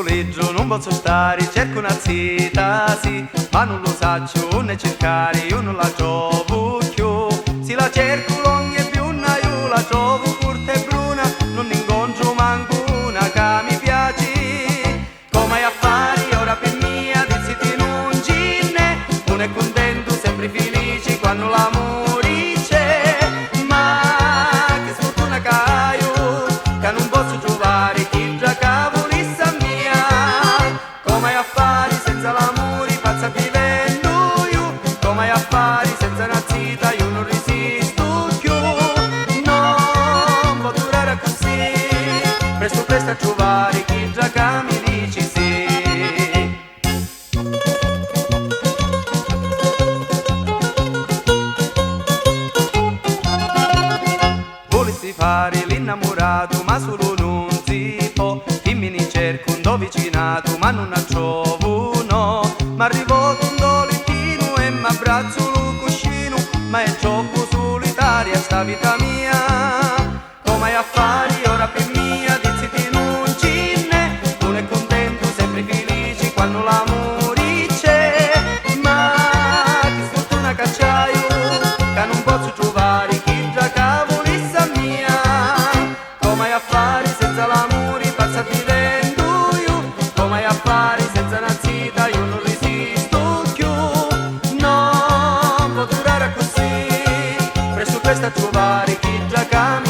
soleggio non posso stare, cerco una zita, sì, ma non lo saccio né cercare, io non la trovo più. Se la cerco lunga e bruna, io la trovo corta e bruna, non ne incontro manco una che mi piace. Come hai a fare ora per mia, diziti non ce n'è, non è contento, sempre felice quando l'amore c'è. Ma che sfortuna che io, che non posso trovare chi già cavolissa mia. Come hai a fare senza l'amore, pazza vivendo io. Come hai a fare senza una zita, io non resisto più. Non può durare così, presto presto a trovare chi già che mi dici sì. Volessi fare l'innamorato ma solo non si può. Dimmi ne cerco un do vicinato ma non la trovo no. M'arrivò un do lettino e m'abbraccio lo cuscino, ma è troppo solitaria sta vita mia. Come hai a fare ora per mia, diziti non ce n'è, non è contento, sempre felice quando l'amore c'è. Ma che sfortuna che c'hai io, che non posso trovare chi già cavolissa mia. Come hai a fare senza l'amore, pazza vivendo io. Come hai a fare senza una zita, io non resisto più. Non può durare così, presto presto a trovare chi già cambia.